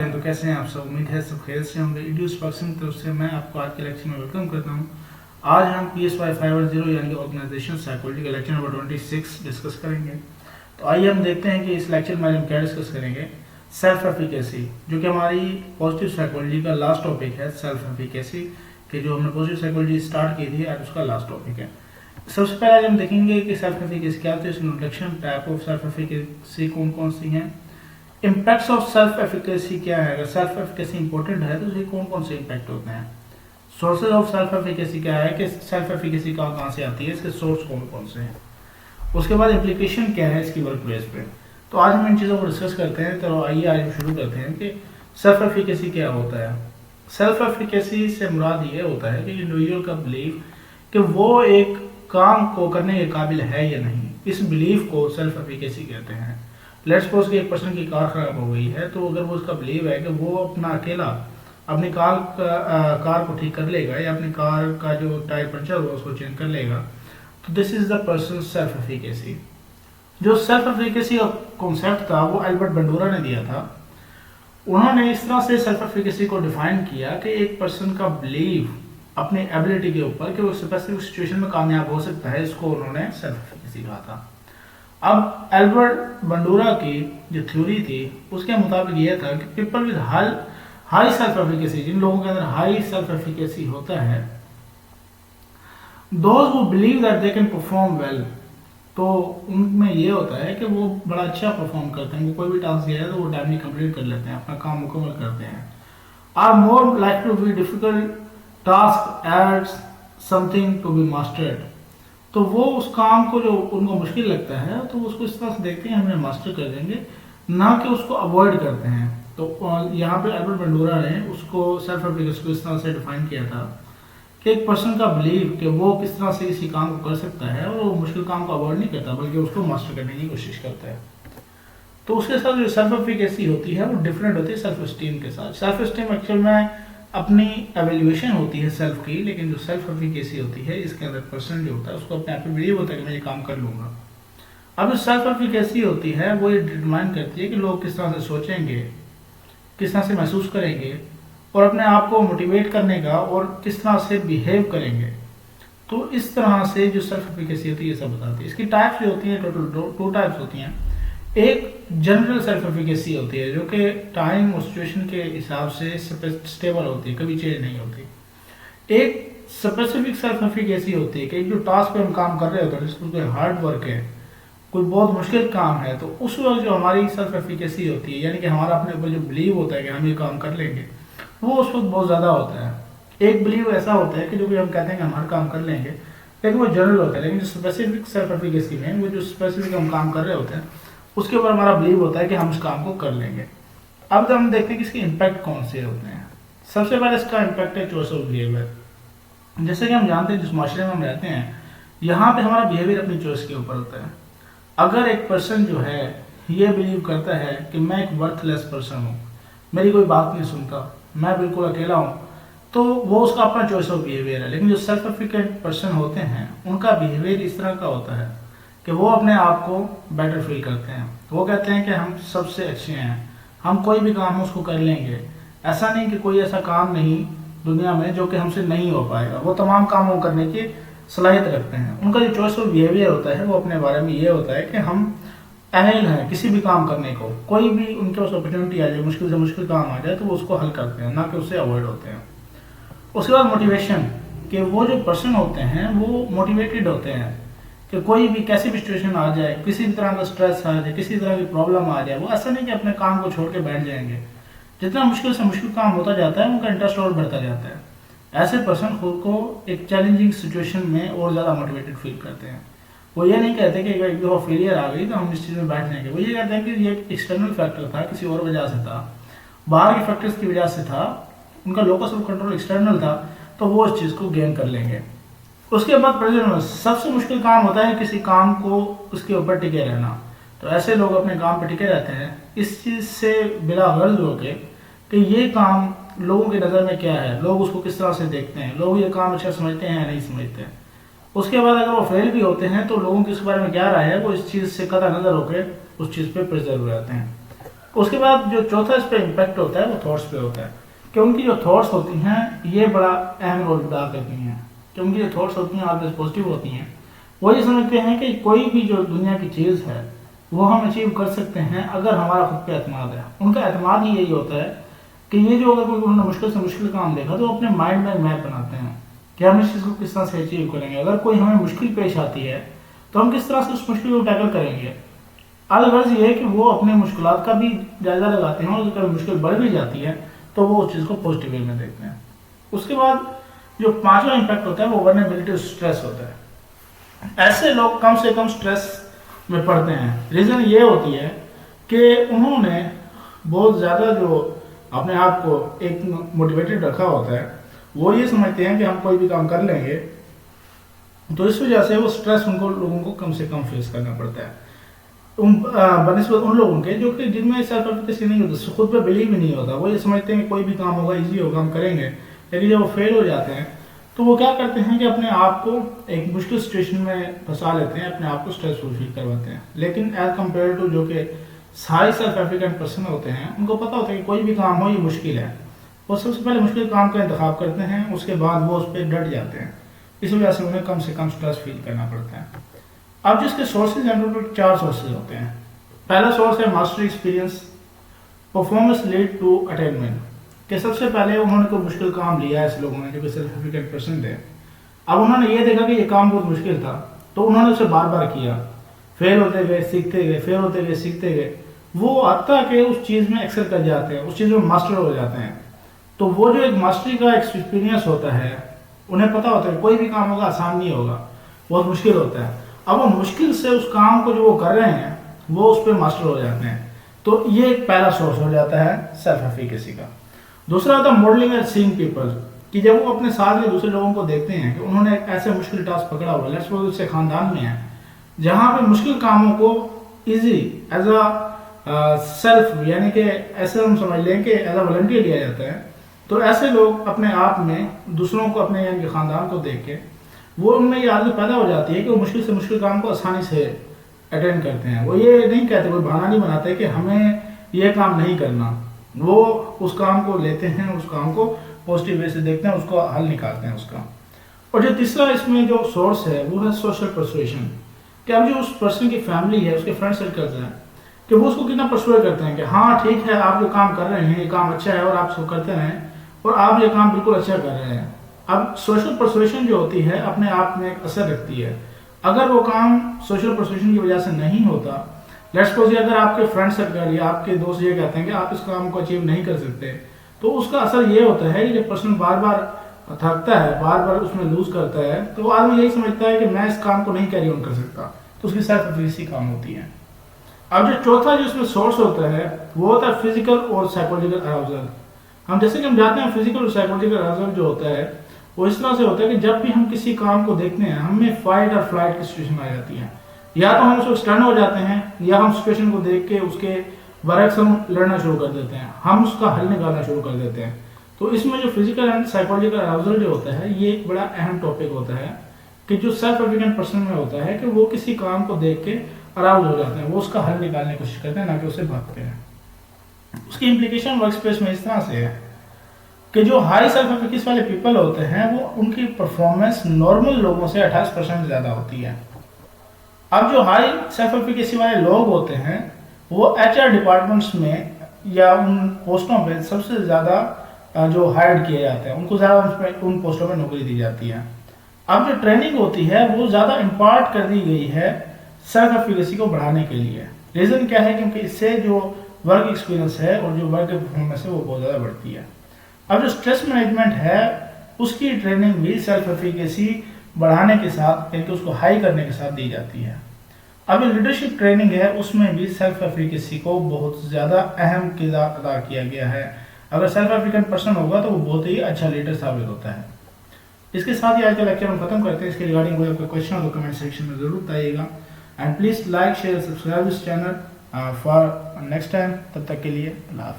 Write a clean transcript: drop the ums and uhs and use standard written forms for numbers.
तो कैसे हैं आप सब। उम्मीद है सब खैर से होंगे। इंड्यूस बॉक्सिंग की तरफ से मैं आपको आज के लेक्चर में वेलकम करता हूं। आज हम PSY 510 यानी कि ऑर्गेनाइजेशन साइकोलॉजी का लेक्चर नंबर 26 डिस्कस करेंगे। तो आइए हम देखते हैं कि इस लेक्चर में हम क्या डिस्कस करेंगे। सेल्फ एफिकेसी, जो कि हमारी पॉजिटिव साइकोलॉजी का लास्ट टॉपिक है। सेल्फ एफिकेसी कि जो हमने पॉजिटिव साइकोलॉजी स्टार्ट की थी, आज उसका लास्ट टॉपिक है। सबसे पहले हम देखेंगे कि सेल्फ एफिकेसी क्या होती है, इसकी introduction, type of self efficacy कौन कौन सी हैं, इम्पैक्ट्स ऑफ सेल्फ एफिकेसी क्या है, अगर सेल्फ एफिकेसी इंपॉर्टेंट है तो उसके कौन कौन से इम्पैक्ट होते हैं, सोर्सेज ऑफ सेल्फ एफिकेसी क्या है कि सेल्फ एफिकेसी कहाँ से आती है, इसके सोर्स कौन कौन से हैं, उसके बाद इम्प्लीकेशन क्या है इसकी वर्क प्लेस पे। तो आज हम इन चीज़ों को डिस्कस करते हैं। तो आइए आज हम शुरू करते हैं कि सेल्फ एफिकेसी क्या होता है। सेल्फ एफिकेसी से मुराद ये होता है कि इंडिविजुअल का बिलीफ कि वो एक काम को करने के काबिल है या नहीं, इस बिलीफ को सेल्फ एफिकेसी कहते हैं। लेट्स सपोज कि एक पर्सन की कार खराब हो गई है, तो अगर वो उसका बिलीव है कि वो अपना अकेला अपनी कार को ठीक कर लेगा या अपनी कार का जो टायर पंचर हुआ उसको चेंज कर लेगा, तो this is the person self efficacy. जो सेल्फ एफिकेसी का कॉन्सेप्ट था वो एल्बर्ट बंडूरा ने दिया था। उन्होंने इस तरह से सेल्फ एफिकेसी को डिफाइन किया कि एक पर्सन का बिलीव अपनी एबिलिटी के ऊपर कि वो स्पेसिफिक सिचुएशन में कामयाब हो सकता है, इसको उन्होंने सेल्फ एफिकेसी कहा था। अब एल्बर्ट बंडूरा की जो थ्योरी थी उसके मुताबिक यह था कि people with high self efficacy, जिन लोगों के अंदर हाई सेल्फ एफिकेसी होता है, those who believe that they can perform well, तो उनमें ये होता है कि वो बड़ा अच्छा परफॉर्म करते हैं। वो कोई भी टास्क दिया है तो वो टाइमली कंप्लीट कर लेते हैं, अपना काम मुकम्मल करते हैं। Are more like to be difficult task as something to be mastered, तो वो उस काम को जो उनको मुश्किल लगता है तो उसको इस तरह से देखते हैं हमने मास्टर कर देंगे, ना कि उसको अवॉइड करते हैं। तो यहाँ पे एल्बर्ट बंडूरा ने उसको सेल्फ एफिकेसी को इस तरह से डिफाइन किया था कि एक पर्सन का बिलीव कि वो किस तरह से किसी काम को कर सकता है और वो मुश्किल काम को अवॉइड नहीं करता बल्कि उसको मास्टर करने की कोशिश करता है। तो उसके साथ जो सेल्फ एफिकेसी होती है वो डिफरेंट होती है सेल्फ स्टीम के साथ। सेल्फ स्टीम एक्चुअल में अपनी एवेल्युएशन होती है सेल्फ की, लेकिन जो सेल्फ एफिकेसी होती है इसके अंदर पर्सन जो होता है उसको अपने आप पे बिलीव होता है कि मैं ये काम कर लूंगा। अब जो सेल्फ एफिकेसी होती है वो ये डिटरमाइन करती है कि लोग किस तरह से सोचेंगे, किस तरह से महसूस करेंगे और अपने आप को मोटिवेट करने का और किस तरह से बिहेव करेंगे। तो इस तरह से जो सेल्फ एफिकेसी होती है ये सब बताती है। इसकी टाइप्स जो होती हैं टोटल टू टाइप्स होती हैं। एक जनरल सेल्फ एफिकेसी होती है जो कि टाइम और सिचुएशन के हिसाब से स्टेबल होती है, कभी चेंज नहीं होती। एक स्पेसिफिक सेल्फ एफिकेसी होती है कि एक जो टास्क पे हम काम कर रहे होते हैं, जिसको कोई हार्ड वर्क है, कोई बहुत मुश्किल काम है, तो उस वक्त जो हमारी सेल्फ एफिकेसी होती है यानी कि हमारा अपने ऊपर जो बिलीव होता है कि हम ये काम कर लेंगे, वो उस वक्त बहुत ज़्यादा होता है। एक बिलीव ऐसा होता है कि जो भी हम कहते हैं कि हम हर काम कर लेंगे, लेकिन वो जनरल होता है। लेकिन जो स्पेसिफिक सेल्फ एफिकेसी में वो जो स्पेसिफिक हम काम कर रहे होते हैं उसके ऊपर हमारा बिलीव होता है कि हम उस काम को कर लेंगे। अब हम देखते हैं कि इसके इम्पैक्ट कौन से होते हैं। सबसे पहले इसका इम्पैक्ट है चॉइस ऑफ बिहेवियर। जैसे कि हम जानते हैं जिस माशरे में हम रहते हैं यहाँ पे हमारा बिहेवियर अपनी चॉइस के ऊपर होता है। अगर एक पर्सन जो है ये बिलीव करता है कि मैं एक वर्थलेस पर्सन हूँ, मेरी कोई बात नहीं सुनता, मैं बिल्कुल अकेला हूँ, तो वो उसका अपना चॉइस ऑफ बिहेवियर है। लेकिन जो सेल्फ एफिकेंट पर्सन होते हैं उनका बिहेवियर इस तरह का होता है कि वो अपने आप को बेटर फील करते हैं। वो कहते हैं कि हम सबसे अच्छे हैं, हम कोई भी काम उसको कर लेंगे। ऐसा नहीं कि कोई ऐसा काम नहीं दुनिया में जो कि हमसे नहीं हो पाएगा, वो तमाम कामों करने की सलाहियत रखते हैं। उनका जो चॉइस ऑफ बिहेवियर होता है वो अपने बारे में ये होता है कि हम अहल हैं किसी भी काम करने को, कोई भी उनके पास अपॉर्चुनिटी आ जाए, मुश्किल से मुश्किल काम आ जाए तो वो उसको हल करते हैं, ना कि उससे अवॉइड होते हैं। उसके बाद मोटिवेशन, कि वो जो पर्सन होते हैं वो मोटिवेटेड होते हैं कि कोई भी कैसी भी सिचुएशन आ जाए, किसी भी तरह का स्ट्रेस आ जाए, किसी तरह की प्रॉब्लम आ जाए, वो ऐसा नहीं कि अपने काम को छोड़ के बैठ जाएंगे। जितना मुश्किल से मुश्किल काम होता जाता है उनका इंटरेस्ट और बढ़ता जाता है। ऐसे पर्सन खुद को एक चैलेंजिंग सिचुएशन में और ज़्यादा मोटिवेटेड फील करते हैं। वो ये नहीं कहते कि एक दफ़ा फेलियर आ गई तो हम इस चीज़ में बैठ जाएंगे। वो ये कहते हैं कि ये एक एक्सटर्नल फैक्टर था, किसी और वजह से था, बाहर के फैक्टर्स की वजह से था, उनका लोकस ऑफ कंट्रोल एक्सटर्नल था, तो वो इस चीज़ को गेन कर लेंगे। उसके बाद प्रेजेंट सबसे मुश्किल काम होता है किसी काम को उसके ऊपर टिके रहना। तो ऐसे लोग अपने काम पर टिके रहते हैं इस चीज़ से बिला गर्ज होके कि ये काम लोगों की नज़र में क्या है, लोग उसको किस तरह से देखते हैं, लोग ये काम अच्छा समझते हैं या नहीं समझते हैं। उसके बाद अगर वो फेल भी होते हैं तो लोगों के इस बारे में क्या राय है, वो इस चीज़ से कदा नज़र होकर उस चीज़ पे प्रिजर्व रहते हैं। उसके बाद जो चौथा इस पर इम्पैक्ट होता है वो थॉट्स पे होता है, कि उनकी जो थॉट्स होती हैं ये बड़ा अहम रोल अदा करती हैं। कि उनकी जो थॉट्स होती हैं ऑलवेज पॉजिटिव होती हैं। वो ये समझते हैं कि कोई भी जो दुनिया की चीज़ है वो हम अचीव कर सकते हैं अगर हमारा खुद पे एतमाद है। उनका एतमाद ही यही होता है कि ये जो अगर कोई उन्होंने मुश्किल से मुश्किल काम देखा तो अपने माइंड में मैप बनाते हैं कि हम इस चीज़ को किस तरह से अचीव करेंगे। अगर कोई हमें मुश्किल पेश आती है तो हम किस तरह से उस मुश्किल को टैकल करेंगे। अलगर्ज ये है कि वो अपने मुश्किलात का भी जायजा लगाते हैं और अगर मुश्किल बढ़ भी जाती है तो वो उस चीज़ को पॉजिटिव वे में देखते हैं। उसके बाद जो पांचवा इम्पैक्ट होता है वो वल्नरेबिलिटी स्ट्रेस होता है। ऐसे लोग कम से कम स्ट्रेस में पड़ते हैं। रीज़न ये होती है कि उन्होंने बहुत ज़्यादा जो अपने आप को एक मोटिवेटेड रखा होता है, वो ये समझते हैं कि हम कोई भी काम कर लेंगे, तो इस वजह से वो स्ट्रेस उनको लोगों को कम से कम फेस करना पड़ता है बनिस्बत उन लोगों के जो कि जिनमें सेल्फ एफिकेसी नहीं होता, खुद पे बिलीव ही नहीं होता। वो ये समझते हैं कि कोई भी काम होगा इजी होगा, हम करेंगे। लेकिन जब वो फेल हो जाते हैं तो वो क्या करते हैं कि अपने आप को एक मुश्किल सिचुएशन में फंसा लेते हैं, अपने आप को स्ट्रेसफुल फील करवाते हैं। लेकिन एज कम्पेयर टू जो कि सारे सेल्फ एफिकेंट पर्सन होते हैं, उनको पता होता है कि कोई भी काम हो ये मुश्किल है, वो सबसे पहले मुश्किल काम का इंतखाब करते हैं, उसके बाद वो उस पर डट जाते हैं। इस वजह से उन्हें कम से कम स्ट्रेस फील करना पड़ता है। अब जिसके सोर्सेज हैं टोटल 4 सोर्सेज होते हैं। पहला सोर्स है mastery experience, performance lead to attainment. कि सबसे पहले उन्होंने कोई मुश्किल काम लिया है ऐसे लोगों ने जो कि सेल्फ एफिकेंट पर्सन थे। अब उन्होंने ये देखा कि ये काम बहुत मुश्किल था तो उन्होंने उसे बार बार किया, फेल होते गए सीखते गए, फेल होते गए सीखते गए, वो हत्ता के उस चीज़ में एक्सेल कर जाते हैं, उस चीज़ में मास्टर हो जाते हैं। तो वो जो एक मास्टरी का एक्सपीरियंस होता है, उन्हें पता होता है कोई भी काम होगा आसान नहीं होगा, बहुत मुश्किल होता है। अब वो मुश्किल से उस काम को जो वो कर रहे हैं वो उस पर मास्टर हो जाते हैं। तो ये एक पहला सोर्स हो जाता है सेल्फ एफिकेसी का। दूसरा होता है मॉडलिंग एंड सीइंग पीपल, कि जब वो अपने साथ के दूसरे लोगों को देखते हैं कि उन्होंने एक ऐसे मुश्किल टास्क पकड़ा हुआ, लेट्स सपोज उससे खानदान में है जहाँ पे मुश्किल कामों को इजी एज अ सेल्फ, यानी कि ऐसे हम समझ लें कि एज अ वॉलंटियर लिया जाता है। तो ऐसे लोग अपने आप में दूसरों को, अपने यानी कि खानदान को देख के वो उनमें ये आदत पैदा हो जाती है कि वो मुश्किल से मुश्किल काम को आसानी से अटेंड करते हैं। वो ये नहीं कहते, कोई बहाना नहीं बनाते कि हमें ये काम नहीं करना। वो उस काम को लेते हैं, उस काम को पॉजिटिव वे से देखते हैं, उसको हल निकालते हैं उसका। और जो तीसरा इसमें जो सोर्स है वो है सोशल परसुएशन, कि अब जो उस पर्सन की फैमिली है, उसके फ्रेंड सर्कल्स हैं, कि वो उसको कितना परसुएट करते हैं कि हाँ ठीक है, आप जो काम कर रहे हैं ये काम अच्छा है और आप इसको करते रहें और आप ये काम बिल्कुल अच्छा कर रहे हैं। अब सोशल परसुएशन जो होती है अपने आप में एक असर रखती है। अगर वो काम सोशल परसुएशन की वजह से नहीं होता, लेट्स सपोज अगर आपके फ्रेंड सर्कल या आपके दोस्त ये कहते हैं कि आप इस काम को अचीव नहीं कर सकते, तो उसका असर ये होता है कि जब पर्सन बार बार थकता है, बार बार उसमें लूज करता है, तो वो आदमी यही समझता है कि मैं इस काम को नहीं कैरी ऑन कर सकता, तो उसकी सेल्फ एफिकेसी कम होती है। अब जो चौथा जो इसमें सोर्स होता है वो होता है फिजिकल और साइकोलॉजिकल अराउजल। हम जैसे कि हम जानते हैं फिजिकल और साइकोलॉजिकल अराउजल जो होता है वो इस तरह से होता है कि जब भी हम किसी काम को देखते हैं हमें फाइट और फ्लाइट की सिचुएशन आ जाती है। या तो हम उसको स्टन हो जाते हैं या हम सिचुएशन को देख के उसके बरक्स हम लड़ना शुरू कर देते हैं, हम उसका हल निकालना शुरू कर देते हैं। तो इसमें जो फिजिकल एंड साइकोलॉजिकल अराउजल जो होता है ये एक बड़ा अहम टॉपिक होता है कि जो सेल्फ एफिकेंट पर्सन में होता है कि वो किसी काम को देख के अराउज हो जाते हैं, वो उसका हल निकालने की कोशिश करते हैं, ना कि उसे भागते हैं। उसकी इम्प्लीकेशन वर्क स्पेस में इस तरह से है कि जो हाई सेल्फ एफिकेसी वाले पीपल होते हैं वो उनकी परफॉर्मेंस नॉर्मल लोगों से 28% ज़्यादा होती है। अब जो हाई सेल्फ एफिकेसी वाले लोग होते हैं वो एचआर डिपार्टमेंट्स में या उन पोस्टों पे सबसे ज़्यादा जो हायर्ड किए जाते हैं, उनको ज़्यादा उन पोस्टों में नौकरी दी जाती है। अब जो ट्रेनिंग होती है वो ज़्यादा इम्पार्ट कर दी गई है सेल्फ एफिकेसी को बढ़ाने के लिए। रीज़न क्या है? क्योंकि इससे जो वर्क एक्सपीरियंस है और जो वर्क परफॉर्मेंस है वो बहुत ज़्यादा बढ़ती है। अब जो स्ट्रेस मैनेजमेंट है उसकी ट्रेनिंग भी सेल्फ एफिकेसी बढ़ाने के साथ, यानी कि उसको हाई करने के साथ दी जाती है। अब लीडरशिप ट्रेनिंग है उसमें भी सेल्फ एफिकेसी को बहुत ज़्यादा अहम किरदार अदा किया गया है। अगर सेल्फ एफिकेंट पर्सन होगा तो वो बहुत ही अच्छा लीडर साबित होता है। इसके साथ ही आज का लेक्चर हम खत्म करते हैं। इसके रिगार्डिंग कोई आपका क्वेश्चन हो तो कमेंट सेक्शन में जरूर बताइएगा। And please like share subscribe this channel for next time. तब तक के लिए अल्लाह हाफ़िज़।